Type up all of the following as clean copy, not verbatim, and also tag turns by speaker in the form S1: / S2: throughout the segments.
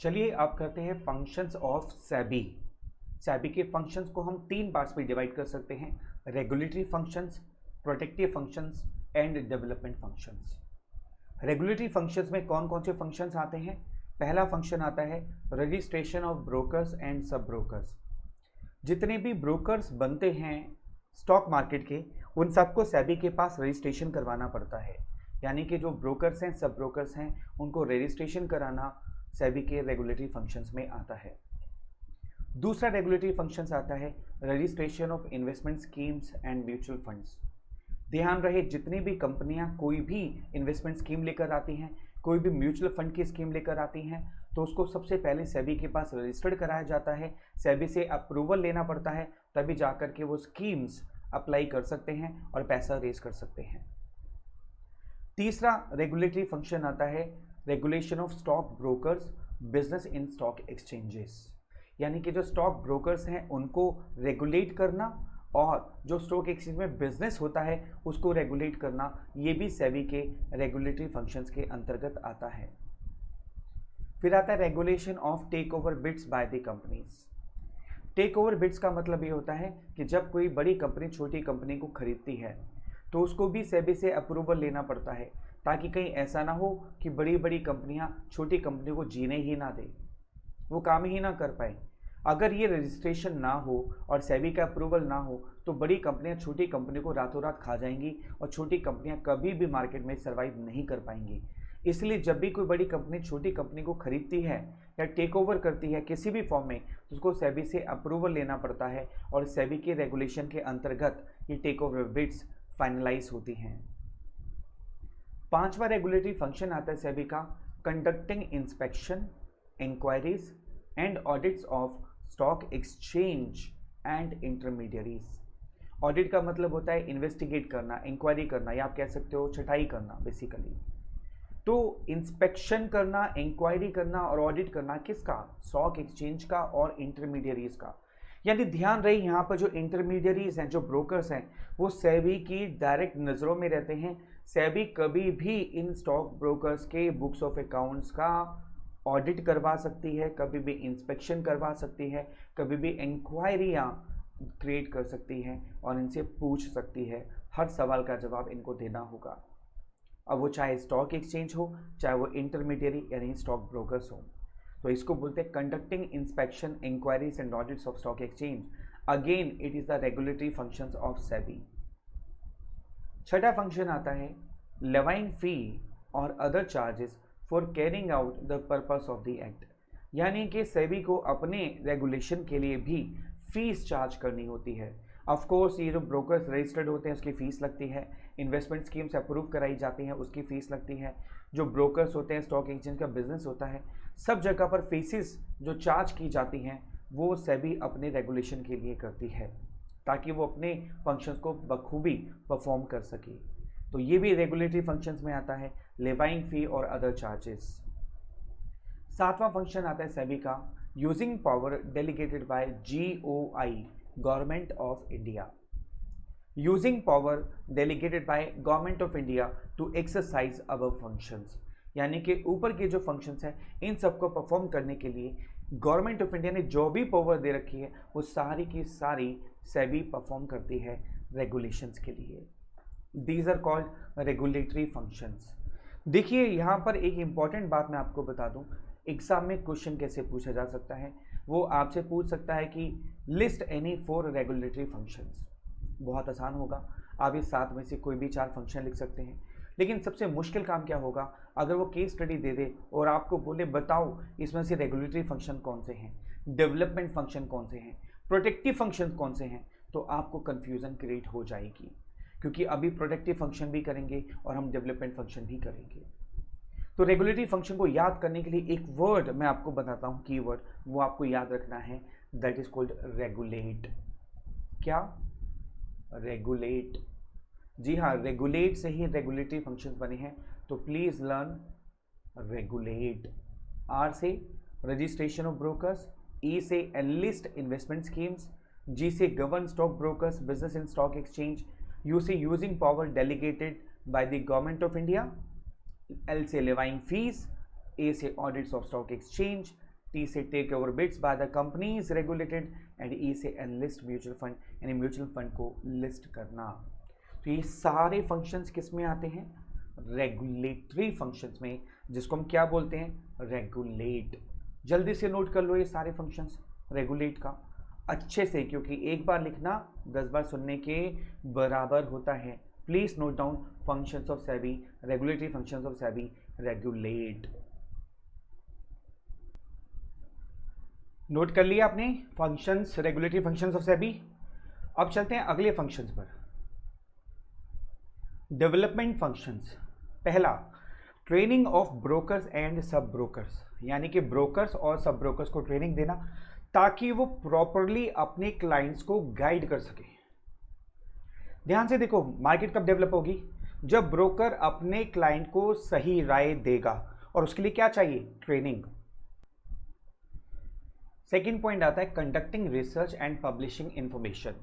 S1: चलिए आप करते हैं फंक्शंस ऑफ सेबी। सेबी के फंक्शंस को हम तीन पार्ट्स में डिवाइड कर सकते हैं: regulatory functions, protective functions and development functions. Regulatory functions में कौन कौन से फंक्शंस आते हैं? पहला फंक्शन आता है रजिस्ट्रेशन ऑफ ब्रोकर्स एंड सब ब्रोकर्स। जितने भी ब्रोकर्स बनते हैं स्टॉक मार्केट के, उन सबको सेबी के पास रजिस्ट्रेशन करवाना पड़ता है। यानी कि जो ब्रोकर्स हैं, सब ब्रोकर्स हैं, उनको रजिस्ट्रेशन कराना सेबी के रेगुलेटरी फंक्शंस में आता है। दूसरा रेगुलेटरी फंक्शंस आता है registration of investment schemes and mutual funds. ध्यान रहे, जितनी भी कंपनियां कोई भी इन्वेस्टमेंट स्कीम लेकर आती हैं, कोई भी म्यूचुअल फंड की स्कीम लेकर आती हैं, तो उसको सबसे पहले सेबी के पास रजिस्टर्ड कराया जाता है। सेबी से अप्रूवल लेना पड़ता है, तभी जाकर के वो स्कीम्स अप्लाई कर सकते हैं और पैसा रेज कर सकते हैं। तीसरा रेगुलेटरी फंक्शन आता है regulation of stock brokers business in stock exchanges. यानी कि जो स्टॉक ब्रोकर्स हैं उनको रेगुलेट करना और जो स्टॉक एक्सचेंज में बिजनेस होता है उसको रेगुलेट करना, ये भी सेबी के रेगुलेटरी फंक्शंस के अंतर्गत आता है। फिर आता है regulation of take over bids by the companies. Take over bids का मतलब ये होता है कि जब कोई बड़ी कंपनी छोटी कंपनी को खरीदती है तो उसको भी सेबी से अप्रूवल लेना पड़ता है, ताकि कहीं ऐसा ना हो कि बड़ी बड़ी कंपनियां छोटी कंपनी को जीने ही ना दे, वो काम ही ना कर पाए। अगर ये रजिस्ट्रेशन ना हो और सेबी का अप्रूवल ना हो तो बड़ी कंपनियां छोटी कंपनी को रातों रात खा जाएंगी और छोटी कंपनियां कभी भी मार्केट में सर्वाइव नहीं कर पाएंगी। इसलिए जब भी कोई बड़ी कंपनी छोटी कंपनी को खरीदती है या टेक ओवर करती है किसी भी फॉर्म में, तो उसको सेबी से अप्रूवल लेना पड़ता है और सेबी के रेगुलेशन के अंतर्गत ये टेक ओवर बिड्स फाइनलाइज होती हैं। पांचवा रेगुलेटरी फंक्शन आता है सेबी का conducting inspection, inquiries and audits of stock exchange and intermediaries. Audit का मतलब होता है इन्वेस्टिगेट करना, इंक्वायरी करना, या आप कह सकते हो छटाई करना बेसिकली। तो इंस्पेक्शन करना, इंक्वायरी करना और ऑडिट करना किसका? स्टॉक एक्सचेंज का और इंटरमीडियरीज का। यानी ध्यान रहे, यहाँ पर जो इंटरमीडियरीज हैं, जो ब्रोकर्स हैं, वो सेबी की डायरेक्ट नज़रों में रहते हैं। सेबी कभी भी इन स्टॉक ब्रोकर्स के बुक्स ऑफ अकाउंट्स का ऑडिट करवा सकती है, कभी भी इंस्पेक्शन करवा सकती है, कभी भी इंक्वायरियाँ क्रिएट कर सकती है और इनसे पूछ सकती है। हर सवाल का जवाब इनको देना होगा, अब वो चाहे स्टॉक एक्सचेंज हो, चाहे वो इंटरमीडियरी यानी स्टॉक ब्रोकर्स हो। तो इसको बोलते हैं conducting inspection, inquiries and audits of stock exchange. Again it is the regulatory functions of SEBI. छठा फंक्शन आता है लेवाइंग फी और other charges for carrying out the purpose of the act. यानी कि सेबी को अपने रेगुलेशन के लिए भी फीस चार्ज करनी होती है। ऑफ कोर्स ये जो ब्रोकर्स रजिस्टर्ड होते हैं उसकी फ़ीस लगती है, इन्वेस्टमेंट स्कीम्स अप्रूव कराई जाती हैं उसकी फ़ीस लगती है, जो ब्रोकर्स होते हैं, स्टॉक एक्सचेंज का बिजनेस होता है, सब जगह पर फीसिस जो चार्ज की जाती हैं वो सेबी अपने रेगुलेशन के लिए करती है, ताकि वो अपने फंक्शंस को बखूबी परफॉर्म कर सके। तो ये भी रेगुलेटरी फंक्शंस में आता है, लेवाइंग फ़ी और अदर चार्जेस। सातवां फंक्शन आता है सेबी का using power delegated by GOI, government of India. Using power delegated by government of India to exercise above functions. यानी कि ऊपर के जो फंक्शंस हैं इन सबको परफॉर्म करने के लिए गवर्नमेंट ऑफ इंडिया ने जो भी पावर दे रखी है वो सारी की सारी सेबी परफॉर्म करती है रेगुलेशंस के लिए। These are called regulatory functions. देखिए यहाँ पर एक इंपॉर्टेंट बात मैं आपको बता दूँ, एग्जाम में क्वेश्चन कैसे पूछा जा सकता है। वो आपसे पूछ सकता है कि लिस्ट एनी 4 रेगुलेटरी फंक्शंस। बहुत आसान होगा, आप इस 7 में से कोई भी 4 फंक्शन लिख सकते हैं। लेकिन सबसे मुश्किल काम क्या होगा, अगर वो केस स्टडी दे दे और आपको बोले बताओ इसमें से रेगुलेटरी फंक्शन कौन से हैं, डेवलपमेंट फंक्शन कौन से हैं, प्रोटेक्टिव फंक्शन कौन से हैं, तो आपको कन्फ्यूज़न क्रिएट हो जाएगी। क्योंकि अभी प्रोटेक्टिव फंक्शन भी करेंगे और हम डेवलपमेंट फंक्शन भी करेंगे। तो रेगुलेटरी फंक्शन को याद करने के लिए एक वर्ड मैं आपको बताता हूँ, कीवर्ड, वो आपको याद रखना है, दैट इज कॉल्ड रेगुलेट। क्या? रेगुलेट। जी हाँ, रेगुलेट से ही रेगुलेटरी फंक्शंस बने हैं, तो प्लीज लर्न रेगुलेट। आर से रजिस्ट्रेशन ऑफ ब्रोकर्स, ई से एनलिस्ट इन्वेस्टमेंट स्कीम्स, जी से govern stock brokers business in stock exchange, U से using power delegated by the government of India, L से levying fees, A से audits of stock exchange, T से take over bids by the company is regulated and ई से analyst mutual fund, यानी mutual fund को list करना। तो ये सारे फंक्शंस किस में आते हैं? रेगुलेटरी फंक्शंस में, जिसको हम क्या बोलते हैं? रेगुलेट। जल्दी से नोट कर लो ये सारे फंक्शंस रेगुलेट का अच्छे से, क्योंकि एक बार लिखना 10 बार सुनने के बराबर होता है। Please note down functions of SEBI, regulatory functions of SEBI, regulate. Note कर लिया आपने functions, regulatory functions of SEBI. अब चलते हैं अगले फंक्शंस पर। Development functions. पहला, ट्रेनिंग ऑफ ब्रोकर्स एंड सब ब्रोकर्स, यानी कि ब्रोकर्स और सब ब्रोकर्स को ट्रेनिंग देना ताकि वो प्रॉपरली अपने क्लाइंट्स को गाइड कर सके। ध्यान से देखो, मार्केट कब डेवलप होगी? जब ब्रोकर अपने क्लाइंट को सही राय देगा, और उसके लिए क्या चाहिए? ट्रेनिंग। सेकेंड पॉइंट आता है conducting research and publishing information,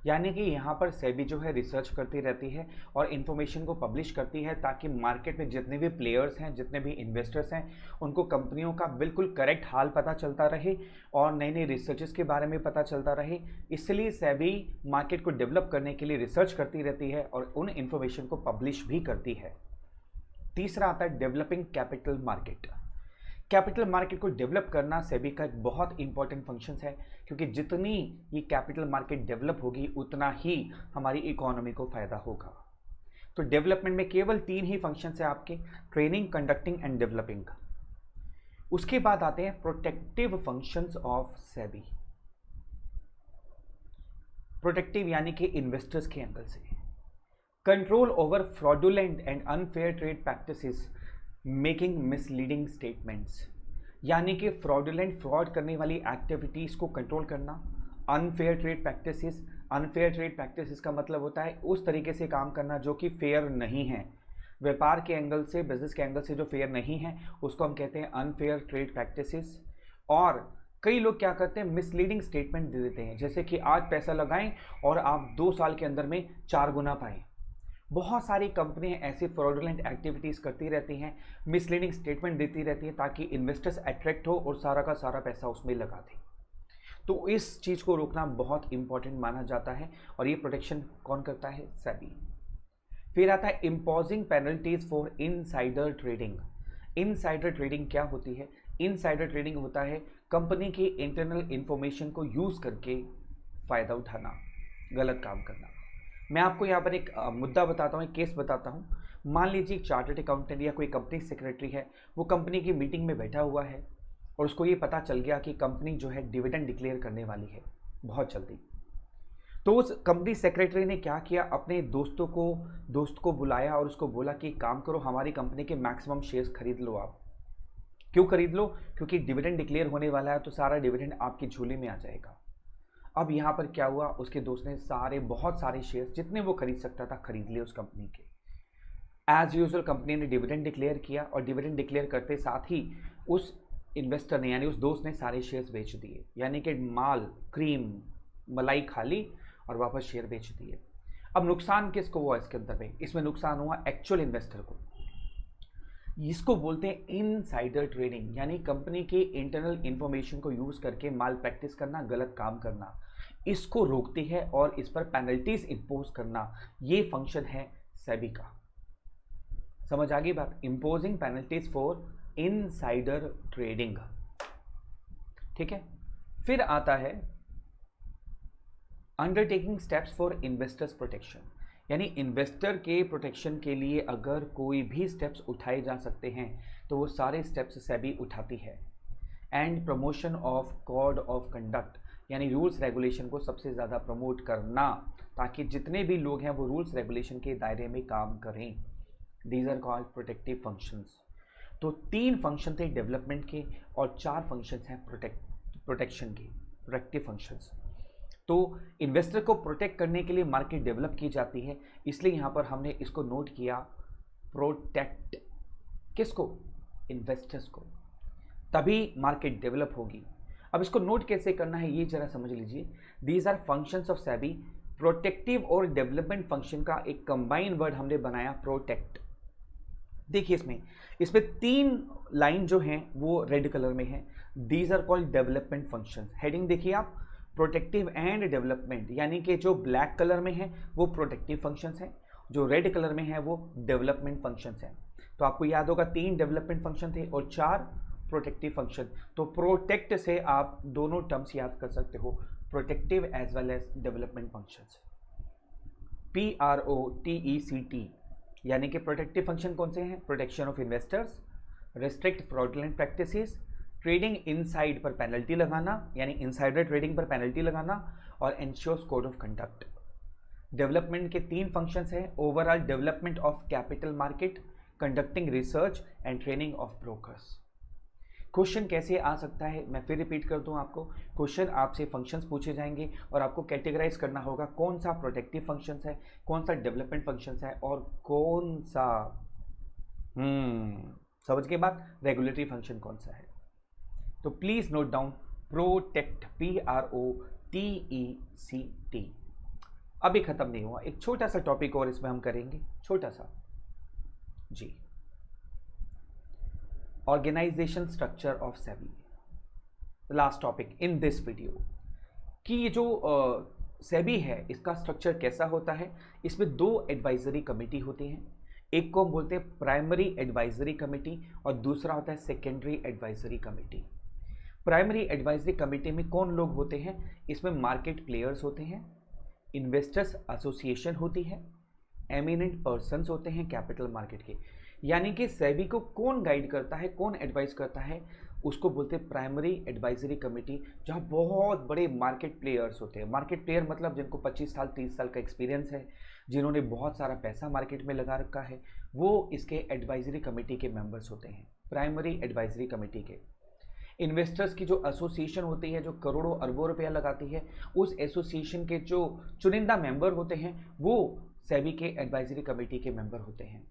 S1: यानी कि यहाँ पर सेबी जो है रिसर्च करती रहती है और इन्फॉर्मेशन को पब्लिश करती है ताकि मार्केट में जितने भी प्लेयर्स हैं, जितने भी इन्वेस्टर्स हैं, उनको कंपनियों का बिल्कुल करेक्ट हाल पता चलता रहे और नई नई रिसर्चेस के बारे में पता चलता रहे। इसलिए सेबी मार्केट को डेवलप करने के लिए रिसर्च करती रहती है और उन इन्फॉर्मेशन को पब्लिश भी करती है। तीसरा आता है developing capital market. Capital market को डेवलप करना सेबी का एक बहुत इंपॉर्टेंट फंक्शन है, क्योंकि जितनी ये कैपिटल मार्केट डेवलप होगी उतना ही हमारी इकोनॉमी को फायदा होगा। तो डेवलपमेंट में केवल 3 ही फंक्शन है आपके, ट्रेनिंग, कंडक्टिंग एंड डेवलपिंग। उसके बाद आते हैं protective functions of SEBI. Protective यानी कि इन्वेस्टर्स के एंगल से control over fraudulent and unfair trade practices, making misleading statements, यानी कि फ्रॉडुलेंट, फ्रॉड करने वाली एक्टिविटीज़ को कंट्रोल करना। Unfair trade practices, unfair trade practices का मतलब होता है उस तरीके से काम करना जो कि फेयर नहीं है। व्यापार के एंगल से, बिजनेस के एंगल से जो फेयर नहीं है उसको हम कहते हैं अनफेयर ट्रेड प्रैक्टिसेस। और कई लोग क्या करते हैं? मिसलीडिंग स्टेटमेंट दे देते हैं, जैसे कि आज पैसा लगाएं और आप 2 साल के अंदर में 4 गुना पाएं। बहुत सारी कंपनियां ऐसी फ्रॉडुलेंट एक्टिविटीज़ करती रहती हैं, मिसलीडिंग स्टेटमेंट देती रहती हैं ताकि इन्वेस्टर्स अट्रैक्ट हो और सारा का सारा पैसा उसमें लगा दें। तो इस चीज़ को रोकना बहुत इंपॉर्टेंट माना जाता है और ये प्रोटेक्शन कौन करता है? सेबी। फिर आता है imposing penalties for insider trading. Insider trading क्या होती है? इनसाइडर ट्रेडिंग होता है कंपनी की इंटरनल इंफॉर्मेशन को यूज़ करके फ़ायदा उठाना, गलत काम करना। मैं आपको यहाँ पर एक मुद्दा बताता हूँ, एक केस बताता हूँ। मान लीजिए एक चार्टर्ड अकाउंटेंट या कोई कंपनी सेक्रेटरी है, वो कंपनी की मीटिंग में बैठा हुआ है और उसको ये पता चल गया कि कंपनी जो है डिविडेंड डिक्लेयर करने वाली है बहुत जल्दी। तो उस कंपनी सेक्रेटरी ने क्या किया? अपने दोस्त को बुलाया और उसको बोला कि काम करो, हमारी कंपनी के मैक्सिमम शेयर्स खरीद लो आप। क्यों खरीद लो? क्योंकि डिविडेंड डिक्लेयर होने वाला है तो सारा डिविडेंड आपकी झोली में आ जाएगा। अब यहाँ पर क्या हुआ? उसके दोस्त ने बहुत सारे शेयर्स जितने वो खरीद सकता था खरीद लिए उस कंपनी के। एज यूजुअल कंपनी ने डिविडेंड डिक्लेयर किया और डिविडेंड डिक्लेयर करते साथ ही उस इन्वेस्टर ने, यानी उस दोस्त ने सारे शेयर्स बेच दिए, यानी कि माल, क्रीम, मलाई खा ली और वापस शेयर बेच दिए। अब नुकसान किसको हुआ इसके अंदर में? इसमें नुकसान हुआ एक्चुअल इन्वेस्टर को। इसको बोलते हैं इनसाइडर ट्रेडिंग, यानी कंपनी की इंटरनल इंफॉर्मेशन को यूज करके माल प्रैक्टिस करना, गलत काम करना, इसको रोकती है और इस पर पेनल्टीज इंपोज करना। ये फंक्शन है सेबी का। समझ आ गई बात? Imposing penalties for insider trading. ठीक है। फिर आता है undertaking steps for investors protection, यानी इन्वेस्टर के प्रोटेक्शन के लिए अगर कोई भी स्टेप्स उठाए जा सकते हैं तो वो सारे स्टेप्स सेबी उठाती है। And promotion of code of conduct, यानी रूल्स रेगुलेशन को सबसे ज़्यादा प्रमोट करना ताकि जितने भी लोग हैं वो रूल्स रेगुलेशन के दायरे में काम करें। These are called protective functions. तो 3 फंक्शन थे डेवलपमेंट के और 4 फंक्शंस हैं प्रोटेक्शन के, प्रोटेक्टिव फंक्शंस। तो इन्वेस्टर को प्रोटेक्ट करने के लिए मार्केट डेवलप की जाती है, इसलिए यहाँ पर हमने इसको नोट किया, प्रोटेक्ट किसको? इन्वेस्टर्स को, तभी मार्केट डेवलप होगी। अब इसको नोट कैसे करना है ये जरा समझ लीजिए। These are functions of SEBI. Protective और डेवलपमेंट फंक्शन का एक कंबाइन वर्ड हमने बनाया, प्रोटेक्ट। देखिए इसमें 3 लाइन जो हैं वो रेड कलर में है। These are called development functions. Heading देखिए आप, प्रोटेक्टिव एंड डेवलपमेंट, यानी कि जो ब्लैक कलर में है वो प्रोटेक्टिव फंक्शंस हैं, जो रेड कलर में है वो डेवलपमेंट फंक्शंस हैं। तो आपको याद होगा 3 डेवलपमेंट फंक्शन थे और 4 प्रोटेक्टिव फंक्शन। तो प्रोटेक्ट से आप दोनों टर्म्स याद कर सकते हो, protective as well as development functions. PROTECT, यानी कि प्रोटेक्टिव फंक्शन कौन से हैं? Protection of investors, restrict fraudulent practices, trading inside पर पेनल्टी लगाना, यानी इनसाइडर ट्रेडिंग पर पेनल्टी लगाना, और ensures code of conduct. Development के 3 फंक्शंस हैं, overall development of capital market, conducting research and training of brokers. Question कैसे आ सकता है, मैं फिर रिपीट कर दूं आपको। क्वेश्चन आपसे फंक्शंस पूछे जाएंगे और आपको कैटेगराइज करना होगा कौन सा प्रोटेक्टिव फंक्शंस है, कौन सा डेवलपमेंट फंक्शंस है और कौन सा समझ के बाद रेगुलेटरी फंक्शन कौन सा है। तो please note down protect, PROTECT। अभी खत्म नहीं हुआ, एक छोटा सा टॉपिक और इसमें हम करेंगे, छोटा सा जी। Organization structure of SEBI, last topic in this video, कि ये जो सेबी है इसका स्ट्रक्चर कैसा होता है। इसमें 2 एडवाइजरी कमेटी होती हैं, एक को हम बोलते हैं प्राइमरी एडवाइजरी कमेटी और दूसरा होता है secondary advisory committee. Primary advisory committee में कौन लोग होते हैं? इसमें मार्केट प्लेयर्स होते हैं, इन्वेस्टर्स एसोसिएशन होती है, एमिनेंट पर्सन्स होते हैं कैपिटल मार्केट के। यानी कि सेबी को कौन गाइड करता है, कौन एडवाइस करता है, उसको बोलते हैं प्राइमरी एडवाइजरी कमेटी, जहां बहुत बड़े मार्केट प्लेयर्स होते हैं। मार्केट प्लेयर मतलब जिनको 25 साल 30 साल का एक्सपीरियंस है, जिन्होंने बहुत सारा पैसा मार्केट में लगा रखा है, वो इसके एडवाइजरी कमेटी के मेंबर्स होते हैं, प्राइमरी एडवाइजरी कमेटी के। इन्वेस्टर्स की जो एसोसिएशन होती है, जो करोड़ों अरबों रुपया लगाती है, उस एसोसिएशन के जो चुनिंदा मेंबर होते हैं वो सेबी के एडवाइजरी कमेटी के मेंबर होते हैं।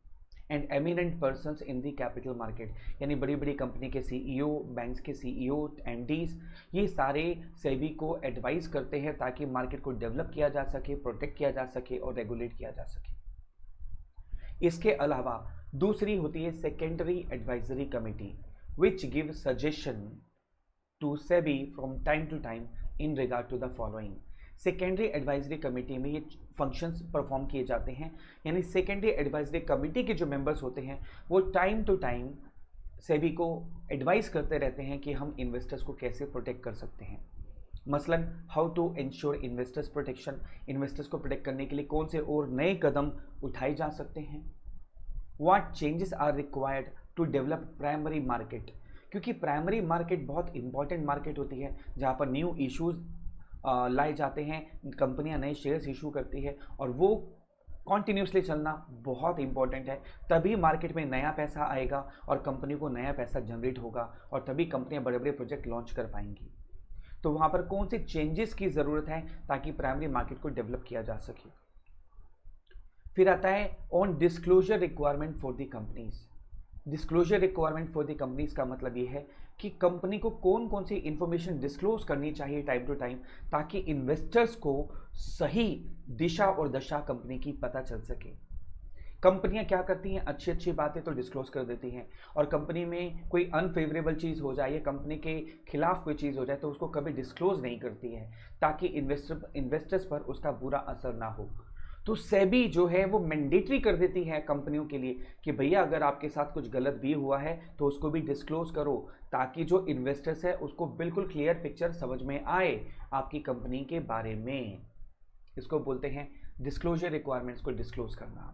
S1: And eminent persons in the capital market, यानी बड़ी बड़ी कंपनी के सीईओ, बैंक्स के सीईओ, एमडीज, ये सारे सेबी को एडवाइस करते हैं ताकि मार्केट को डेवलप किया जा सके, प्रोटेक्ट किया जा सके और रेगुलेट किया जा सके। इसके अलावा दूसरी होती है secondary advisory committee, which give suggestion to SEBI from time to time in regard to the following। Secondary advisory committee में ये फंक्शंस परफॉर्म किए जाते हैं, यानी सेकेंडरी एडवाइजरी कमेटी के जो मेंबर्स होते हैं वो टाइम टू टाइम सेबी को एडवाइस करते रहते हैं कि हम इन्वेस्टर्स को कैसे प्रोटेक्ट कर सकते हैं। मसलन how to ensure investors protection, investors को प्रोटेक्ट करने के लिए कौन से और नए कदम उठाए जा सकते हैं। What changes are required to develop primary market, क्योंकि प्राइमरी मार्केट बहुत इंपॉर्टेंट मार्केट होती है जहाँ पर न्यू इश्यूज लाए जाते हैं, कंपनियां नए शेयर्स इशू करती है और वो कॉन्टिन्यूसली चलना बहुत इंपॉर्टेंट है। तभी मार्केट में नया पैसा आएगा और कंपनी को नया पैसा जनरेट होगा और तभी कंपनियां बड़े बड़े प्रोजेक्ट लॉन्च कर पाएंगी। तो वहाँ पर कौन से चेंजेस की ज़रूरत है ताकि प्राइमरी मार्केट को डेवलप किया जा सके। फिर आता है on disclosure requirement for the companies. Disclosure requirement for the companies का मतलब ये है कि कंपनी को कौन कौन सी इंफॉर्मेशन डिस्क्लोज करनी चाहिए टाइम टू टाइम ताकि इन्वेस्टर्स को सही दिशा और दशा कंपनी की पता चल सके। कंपनियां क्या करती हैं, अच्छी अच्छी बातें तो डिस्क्लोज कर देती हैं और कंपनी में कोई अनफेवरेबल चीज़ हो जाए या कंपनी के खिलाफ कोई चीज़ हो जाए तो उसको कभी डिस्क्लोज नहीं करती है ताकि इन्वेस्टर्स पर उसका बुरा असर ना हो। तो सेबी जो है वो मैंडेटरी कर देती है कंपनियों के लिए कि भैया अगर आपके साथ कुछ गलत भी हुआ है तो उसको भी डिस्क्लोज करो ताकि जो इन्वेस्टर्स है उसको बिल्कुल क्लियर पिक्चर समझ में आए आपकी कंपनी के बारे में। इसको बोलते हैं डिस्क्लोजर रिक्वायरमेंट्स को डिस्क्लोज करना।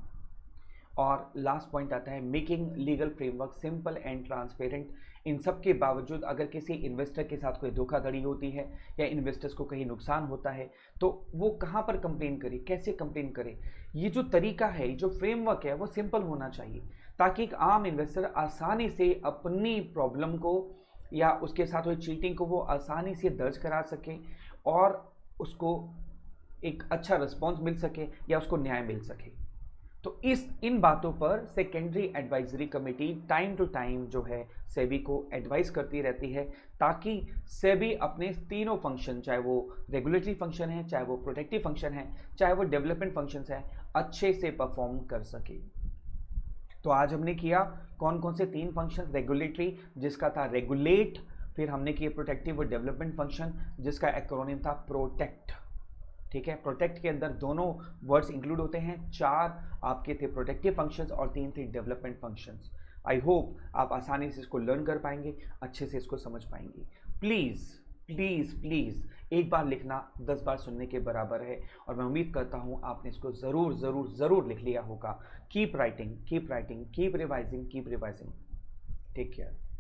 S1: और लास्ट पॉइंट आता है making legal framework simple and transparent. इन सब के बावजूद अगर किसी इन्वेस्टर के साथ कोई धोखाधड़ी होती है या इन्वेस्टर्स को कहीं नुकसान होता है तो वो कहाँ पर कंप्लेन करे, कैसे कंप्लेन करे, ये जो तरीका है, जो फ्रेमवर्क है वो सिंपल होना चाहिए ताकि एक आम इन्वेस्टर आसानी से अपनी प्रॉब्लम को या उसके साथ हुई चीटिंग को वो आसानी से दर्ज करा सके और उसको एक अच्छा रिस्पॉन्स मिल सके या उसको न्याय मिल सके। तो इन बातों पर secondary advisory committee time to time जो है सेबी को एडवाइस करती रहती है ताकि सेबी अपने तीनों फंक्शन, चाहे वो रेगुलेटरी फंक्शन है, चाहे वो प्रोटेक्टिव फंक्शन है, चाहे वो डेवलपमेंट फंक्शन है, अच्छे से परफॉर्म कर सके। तो आज हमने किया कौन कौन से 3 फंक्शन, रेगुलेटरी जिसका था रेगुलेट, फिर हमने किए प्रोटेक्टिव और डेवलपमेंट फंक्शन जिसका एक्रोनिम था प्रोटेक्ट। ठीक है, प्रोटेक्ट के अंदर दोनों वर्ड्स इंक्लूड होते हैं। 4 आपके थे प्रोटेक्टिव फंक्शंस और 3 थे डेवलपमेंट फंक्शंस। आई होप आप आसानी से इसको लर्न कर पाएंगे, अच्छे से इसको समझ पाएंगे। प्लीज़ प्लीज़ प्लीज़ एक बार लिखना 10 बार सुनने के बराबर है, और मैं उम्मीद करता हूँ आपने इसको ज़रूर ज़रूर ज़रूर लिख लिया होगा। Keep writing, keep writing, keep revising, keep revising. Take care.